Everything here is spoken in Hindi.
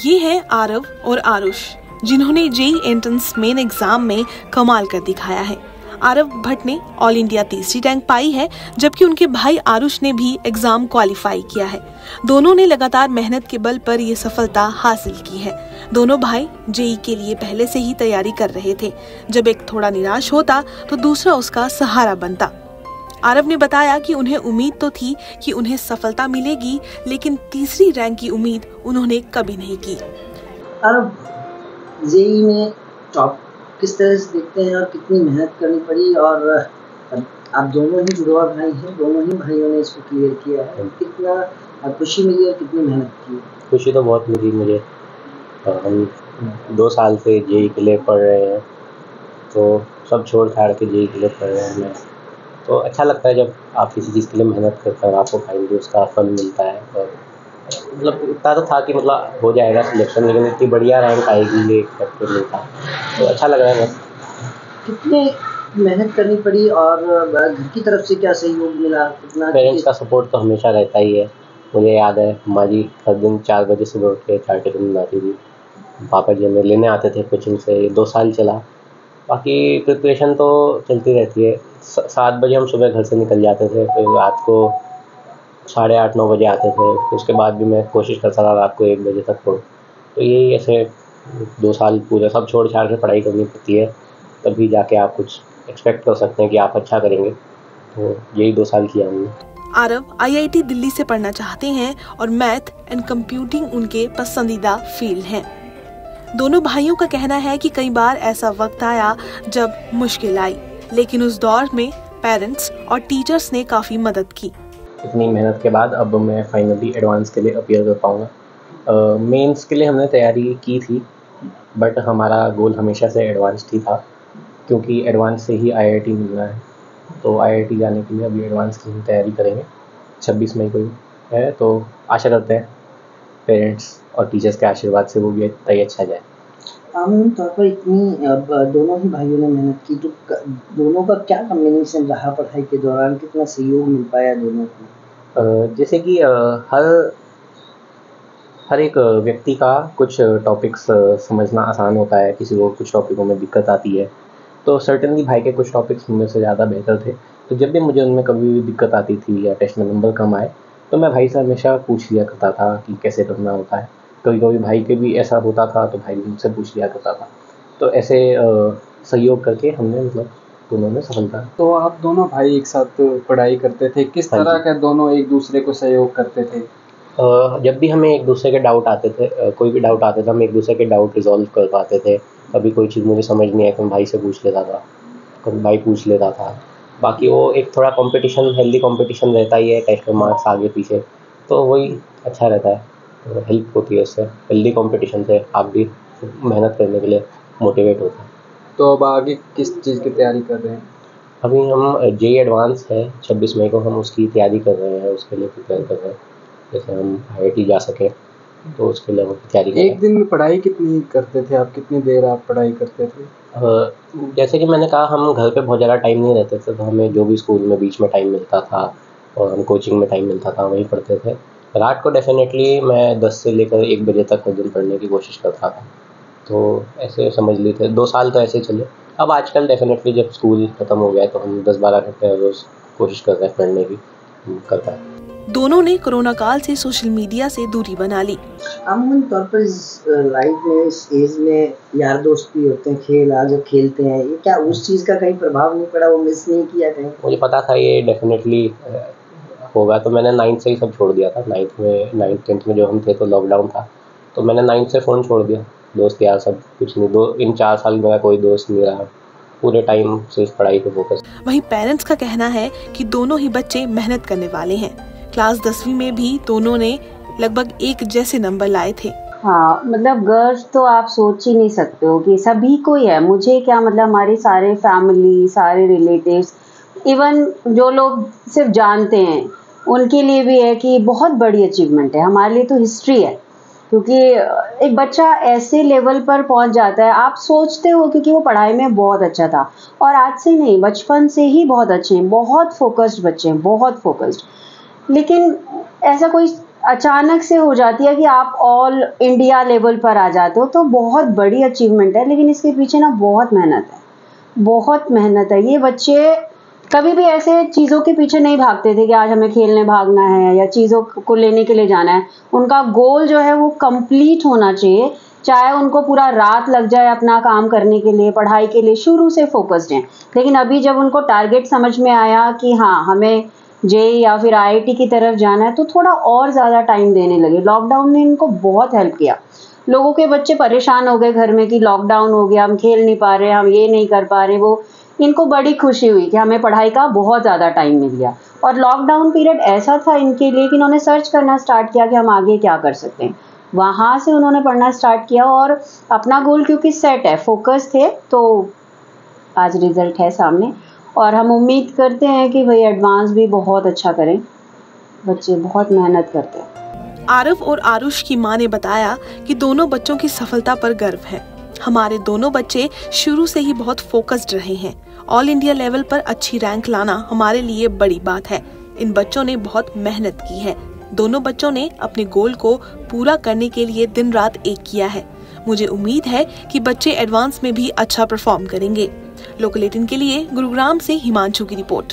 ये है आरव और आरुष, जिन्होंने जेईई एंट्रेंस मेन एग्जाम में कमाल कर दिखाया है। आरव भट्ट ने ऑल इंडिया तीसरी रैंक पाई है, जबकि उनके भाई आरुष ने भी एग्जाम क्वालिफाई किया है। दोनों ने लगातार मेहनत के बल पर ये सफलता हासिल की है। दोनों भाई जेईई के लिए पहले से ही तैयारी कर रहे थे। जब एक थोड़ा निराश होता तो दूसरा उसका सहारा बनता। आरव ने बताया कि उन्हें उम्मीद तो थी कि उन्हें सफलता मिलेगी, लेकिन तीसरी रैंक की उम्मीद उन्होंने कभी नहीं की। आरव, जेईई में टॉप किस तरह से देखते हैं और कितनी मेहनत करनी पड़ी, और आप दोनों ही जुड़वा भाई हैं, दोनों ही भाइयों ने इसको क्लियर किया है, कितना खुशी मिली और कितनी मेहनत की? खुशी तो बहुत मिली मुझे। हम 2 साल से जेईई के लिए पढ़ रहे हैं, तो सब छोड़ छाड़ के जेईई के लिए पढ़ रहे हैं। तो अच्छा लगता है जब आप किसी चीज़ के लिए मेहनत करते हैं और आपको फाइनली उसका फल मिलता है। और मतलब इतना तो था कि मतलब हो जाएगा सिलेक्शन, लेकिन इतनी बढ़िया रैंक आएगी ये एक्सपेक्ट नहीं था। तो अच्छा लग रहा है बस। कितनी मेहनत करनी पड़ी और घर की तरफ से क्या सहयोग मिला? पेरेंट्स का सपोर्ट तो हमेशा रहता ही है। मुझे याद है माँ जी हर दिन 4 बजे सुबह उठ के चाय टिफिन बनाती थी। पापा जी हमें लेने आते थे कोचिंग से। 2 साल चला। बाकी प्रिपरेशन तो चलती रहती है। 7 बजे हम सुबह घर से निकल जाते थे, फिर रात को 8:30-9 बजे आते थे। उसके बाद भी मैं कोशिश करता था रात को 1 बजे तक पढूँ। तो यही ऐसे 2 साल पूरे सब छोड़ छाड़ के पढ़ाई करनी पड़ती है, तभी जाके आप कुछ एक्सपेक्ट कर सकते हैं कि आप अच्छा करेंगे। तो यही 2 साल किया हमने। आरव आईआईटी दिल्ली से पढ़ना चाहते हैं और मैथ एंड कंप्यूटिंग उनके पसंदीदा फील्ड हैं। दोनों भाइयों का कहना है कि कई बार ऐसा वक्त आया जब मुश्किल आई, लेकिन उस दौर में पेरेंट्स और टीचर्स ने काफी मदद की। इतनी मेहनत के बाद अब मैं फाइनली एडवांस के लिए अपीयर कर पाऊँगा। मेंस के लिए हमने तैयारी की थी, बट हमारा गोल हमेशा से एडवांस ही था, क्योंकि एडवांस से ही आईआईटी मिलना है। तो आईआईटी जाने के लिए अभी एडवांस की ही तैयारी करेंगे। 26 मई को है, तो आशा करते हैं पेरेंट्स और टीचर्स के आशीर्वाद से वो भी तय अच्छा जाए। आम तौर पर इतनी दोनों ही भाइयों ने मेहनत की, तो दोनों का क्या कॉम्बिनेशन रहा पढ़ाई के दौरान? कितना सहयोग मिल पाया दोनों को? जैसे कि हर एक व्यक्ति का कुछ टॉपिक्स समझना आसान होता है, किसी को कुछ टॉपिकों में दिक्कत आती है। तो सर्टेनली भाई के कुछ टॉपिक्स मुझ से ज़्यादा बेहतर थे। तो जब भी मुझे उनमें कभी भी दिक्कत आती थी या टेस्ट में नंबर कम आए, तो मैं भाई से हमेशा पूछ लिया करता था कि कैसे करना होता है। कभी-कभी भाई के भी ऐसा होता था, तो भाई भी मुझसे पूछ लिया करता था। तो ऐसे सहयोग करके हमने मतलब दोनों में सफलता। तो आप दोनों भाई एक साथ पढ़ाई करते थे, किस तरह के दोनों एक दूसरे को सहयोग करते थे? जब भी हमें एक दूसरे के डाउट आते थे, कोई भी डाउट आते थे, हम एक दूसरे के डाउट रिज़ॉल्व कर पाते थे। कभी कोई चीज़ मुझे समझ नहीं आई तो मैं भाई से पूछ लेता था, कभी भाई पूछ लेता था। बाकी वो एक थोड़ा कंपटीशन, हेल्दी कंपटीशन रहता ही है, टेस्ट में मार्क्स आगे पीछे, तो वही अच्छा रहता है। तो हेल्प होती है उससे, हेल्दी कंपटीशन से आप भी मेहनत करने के लिए मोटिवेट होते हैं। तो अब आगे किस चीज़ की तैयारी कर रहे हैं? अभी हम जेईई एडवांस है, 26 मई को हम उसकी तैयारी कर रहे हैं, उसके लिए प्रिपेयर कर रहे हैं, जैसे हम आईआईटी जा सकें, तो उसके लिए हम तैयारी कर रहे हैं। एक दिन में पढ़ाई कितनी करते थे आप? कितनी देर आप पढ़ाई करते थे? जैसे कि मैंने कहा, हम घर पे बहुत ज़्यादा टाइम नहीं रहते थे, तो हमें जो भी स्कूल में बीच में टाइम मिलता था और हम कोचिंग में टाइम मिलता था वहीं पढ़ते थे। रात को डेफिनेटली मैं 10 से लेकर 1 बजे तक हर दिन पढ़ने की कोशिश करता था। तो ऐसे समझ लीजिए 2 साल तो ऐसे चले। अब आजकल डेफिनेटली जब स्कूल ख़त्म हो गया है, तो हम 10-12 घंटे हर रोज़ कोशिश कर रहे हैं पढ़ने की, कर पाएँ। दोनों ने कोरोना काल से सोशल मीडिया से दूरी बना ली। आमतौर तौर पर इस लाइफ में, इस एज में यार दोस्त भी होते हैं, खेल आज जब खेलते हैं, ये क्या उस चीज़ का कहीं प्रभाव नहीं पड़ा? वो मिस नहीं किया कहीं? मुझे पता था ये डेफिनेटली होगा, तो मैंने 9th से ही सब छोड़ दिया था। 9th 10th में जो हम थे तो लॉकडाउन था, तो मैंने 9th से फ़ोन छोड़ दिया। दोस्त यार सब कुछ नहीं, इन 4 साल मेरा कोई दोस्त नहीं रहा, पूरे टाइम सिर्फ पढ़ाई पे फोकस। वहीं पेरेंट्स का कहना है कि दोनों ही बच्चे मेहनत करने वाले हैं। क्लास 10वीं में भी दोनों ने लगभग एक जैसे नंबर लाए थे। हाँ, मतलब गर्ल्स तो आप सोच ही नहीं सकते हो कि सभी को ही है। मुझे क्या, मतलब हमारे सारे फैमिली, सारे रिलेटिव्स, इवन जो लोग सिर्फ जानते हैं, उनके लिए भी है कि बहुत बड़ी अचीवमेंट है। हमारे लिए तो हिस्ट्री है, क्योंकि एक बच्चा ऐसे लेवल पर पहुंच जाता है। आप सोचते हो क्योंकि वो पढ़ाई में बहुत अच्छा था, और आज से नहीं, बचपन से ही बहुत अच्छे हैं, बहुत फोकस्ड बच्चे हैं, बहुत फोकस्ड। लेकिन ऐसा कोई अचानक से हो जाती है कि आप ऑल इंडिया लेवल पर आ जाते हो, तो बहुत बड़ी अचीवमेंट है। लेकिन इसके पीछे ना बहुत मेहनत है, बहुत मेहनत है। ये बच्चे कभी भी ऐसे चीज़ों के पीछे नहीं भागते थे कि आज हमें खेलने भागना है या चीज़ों को लेने के लिए जाना है। उनका गोल जो है वो कंप्लीट होना चाहिए, चाहे उनको पूरा रात लग जाए अपना काम करने के लिए, पढ़ाई के लिए, शुरू से फोकस्ड हैं। लेकिन अभी जब उनको टारगेट समझ में आया कि हाँ हमें जेई या फिर आईआईटी की तरफ जाना है, तो थोड़ा और ज़्यादा टाइम देने लगे। लॉकडाउन ने इनको बहुत हेल्प किया। लोगों के बच्चे परेशान हो गए घर में कि लॉकडाउन हो गया, हम खेल नहीं पा रहे, हम ये नहीं कर पा रहे, वो इनको बड़ी खुशी हुई कि हमें पढ़ाई का बहुत ज़्यादा टाइम मिल गया। और लॉकडाउन पीरियड ऐसा था इनके लिए कि इन्होंने सर्च करना स्टार्ट किया कि हम आगे क्या कर सकते हैं। वहाँ से उन्होंने पढ़ना स्टार्ट किया और अपना गोल क्योंकि सेट है, फोकस थे, तो आज रिजल्ट है सामने। और हम उम्मीद करते हैं कि भाई एडवांस भी बहुत अच्छा करें, बच्चे बहुत मेहनत करते हैं। आरव और आरुष की मां ने बताया कि दोनों बच्चों की सफलता पर गर्व है। हमारे दोनों बच्चे शुरू से ही बहुत फोकस्ड रहे हैं। ऑल इंडिया लेवल पर अच्छी रैंक लाना हमारे लिए बड़ी बात है। इन बच्चों ने बहुत मेहनत की है। दोनों बच्चों ने अपने गोल को पूरा करने के लिए दिन रात एक किया है। मुझे उम्मीद है कि बच्चे एडवांस में भी अच्छा परफॉर्म करेंगे। लोकल 18 के लिए गुरुग्राम से हिमांशु की रिपोर्ट।